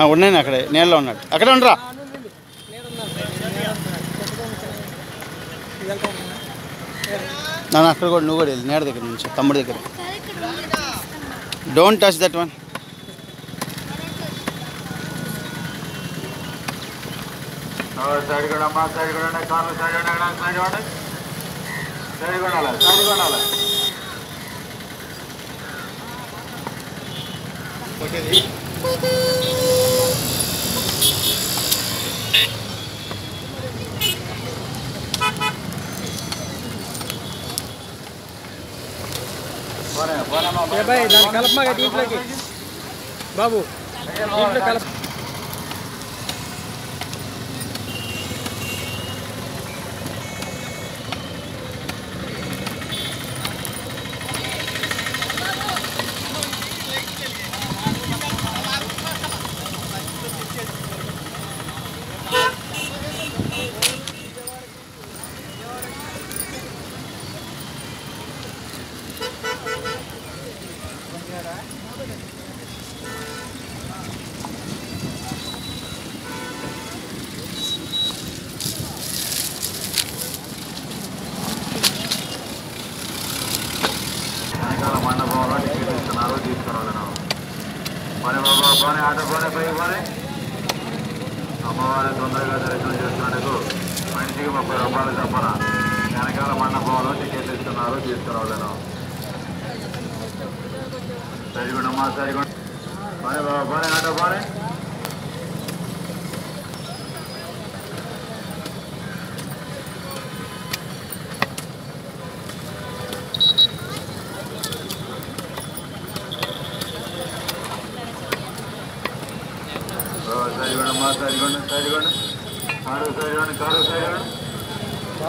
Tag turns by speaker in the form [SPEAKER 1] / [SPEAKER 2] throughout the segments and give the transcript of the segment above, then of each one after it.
[SPEAKER 1] ఉన్నాను అక్కడే నీళ్ళలో ఉన్నాడు అక్కడే ఉండరా నన్ను అక్కడ కూడా నువ్వు కూడా వెళ్ళి నేడ దగ్గర నుంచి తమ్ముడి దగ్గర don't touch that one
[SPEAKER 2] side కూడా అమ్మా సైడ్ కూడా కాలు సైడ్ సైడ్ ఇవ్వండి సైడ్ కొనాలి సైడ్ కొనాలి
[SPEAKER 3] దాని కలపమాగా దీంట్లోకి బాబు దీంట్లో కలప
[SPEAKER 2] మండపంలో టికెట్ ఇస్తున్నారు తీసుకురాలేను పని బాబా పని ఆటో పని పై పని అమ్మవారి తొందరగా దర్శనం చేస్తున్నందుకు మనిషికి 30 రూపాయలు తప్పన వెనకాల మండపంలో టికెట్ ఇస్తున్నారు తీసుకురాలేను సరిగుండమ్మా సరిగుండ పని బాబా పని ఆటో పని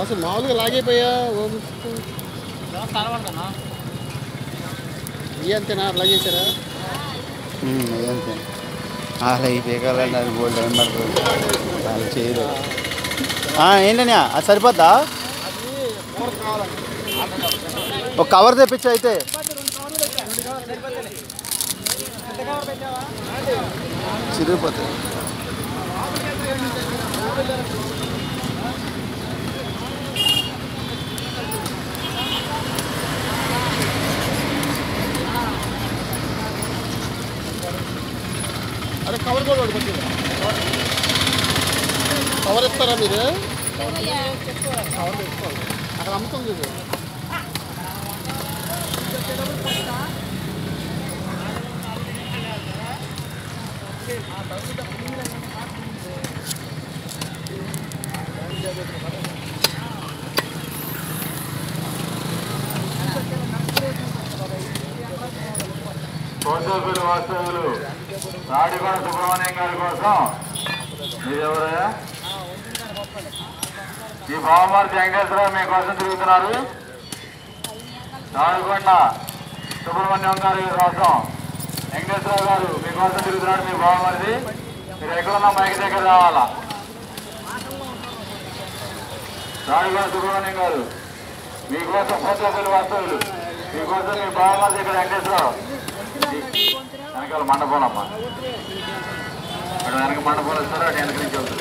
[SPEAKER 3] అసలు మామూలుగా లాగైపోయా అంతేనా లాగేసారా
[SPEAKER 1] అంతే అలా ఈ పీకాలంటే అది బోల్డ్ టైం పడుతుంది వాళ్ళు చేయరు ఏంటని అది సరిపోద్దా ఒక కవర్ తెప్పించు అయితే చిరిగిపోతుంది
[SPEAKER 3] అరే కవర్ కూడా కవర్ ఇస్తారా మీరు కవర్ తెచ్చుకోవాలి అక్కడ అమ్ముతుంది ఇది
[SPEAKER 2] కోటోపల్లి వాస్తవులు రాడిగొండ సుబ్రహ్మణ్యం గారి కోసం మీరెవరయ్యా ఈ బావమార్తి వెంకటేశ్వరరావు మీకోసం తిరుగుతున్నారు రాడిగొండ సుబ్రహ్మణ్యం గారి కోసం వెంకటేశ్వరరావు గారు మీకోసం తిరుగుతున్నాడు మీ బావమార్తి మీరు ఎక్కడున్నా మైక్ దగ్గర రావాలా రాడిగొండ సుబ్రహ్మణ్యం గారు మీకోసం కోటోపల్లి వాస్తవులు మీకోసం మీ బావమార్తి ఇక్కడ వెంకటేశ్వరరావు వెనకాల మండపం అమ్మా అక్కడ వెనక మండపాలు వస్తారు అటు వెనక నుంచి వెళ్తారు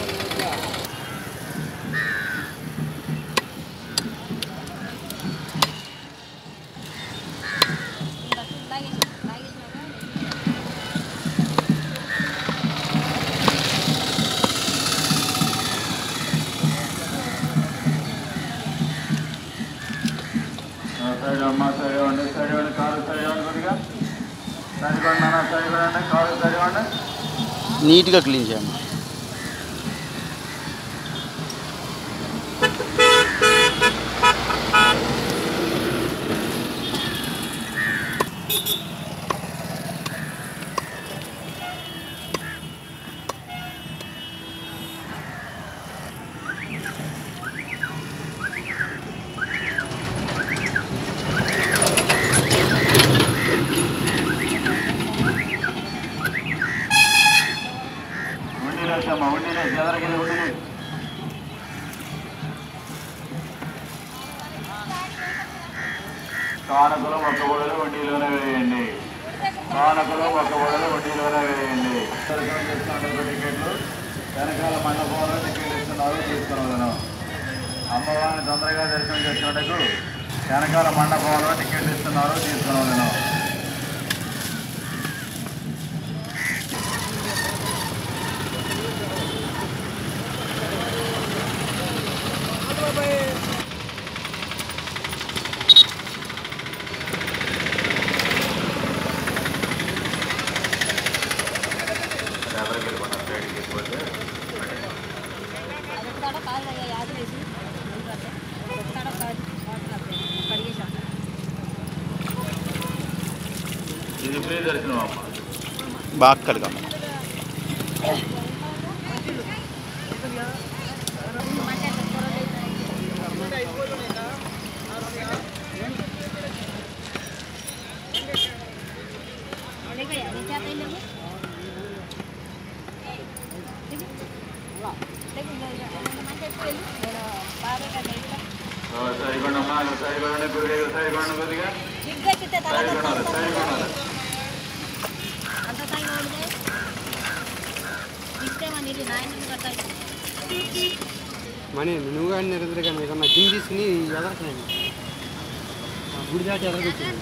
[SPEAKER 2] సైడ్ అమ్మ సైడ్ ఇవ్వండి సైడ్ ఇవ్వండి కారు సైడ్ ఇవ్వండి కొద్దిగా సైడ్ ఇవ్వండి అన్న సైడ్ ఇవ్వండి కారు సైడ్ ఇవ్వండి
[SPEAKER 1] నీట్గా క్లీన్ చేయండి కానుకలు మొక్క కూడా వడ్డీలోనే వేయండి.
[SPEAKER 2] పాలకులు ఒక వడలు వడ్డీలోనే వేయండి. దర్శనం చేసుకున్న టికెట్లు వెనకాల మండపంలో టికెట్ ఇస్తున్నారు, తీసుకున్నాను. అమ్మవారిని తొందరగా దర్శనం చేసుకున్నట్టు వెనకాల మండపంలో టికెట్ ఇస్తున్నారు, తీసుకున్నాను. ఇది ఫ్రీ దర్శనం అమ్మ.
[SPEAKER 1] బాగా కడగా
[SPEAKER 3] మనీ నువ్వు కానీ నిరంతరంగా ఏదన్నా గిన్నె తీసుకుని ఎదరకలేండి గుడి దాటి ఎదరకొచ్చింది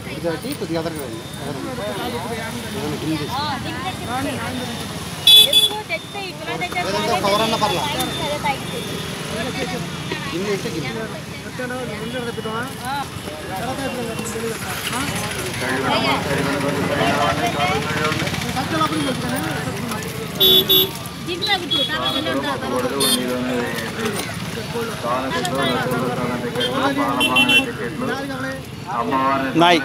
[SPEAKER 3] గుడి దాటి కొద్దిగా ఎదరకలేండి గిన్నె తీసుకుని కవరన్న పర్లా గిన్నె ఇస్తే గిన్నె
[SPEAKER 1] నాయి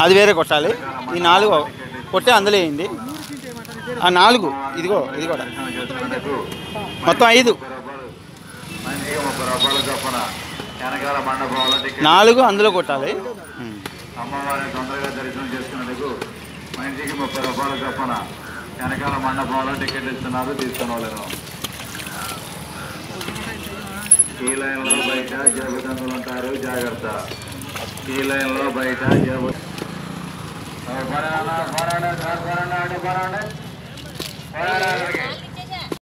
[SPEAKER 1] అది వేరే కొట్టాలి. ఈ 4 కొట్టే అందులో వేయండి. ఆ 4 ఇదిగో ఇది కూడా మొత్తం 5 4 అందులో కొట్టాలి.
[SPEAKER 2] అమ్మవారిని తొందరగా దర్శనం చేసుకున్నందుకు మనిషికి 30 రూపాయలు చొప్పున వెనకాల మండపంలో టికెట్ ఇస్తున్నారు, తీసుకునేవాళ్ళను. ఈ లైన్లో బయట జరుగుతందులు ఉంటారు, జాగ్రత్త. ఈ లైన్లో బయట అటు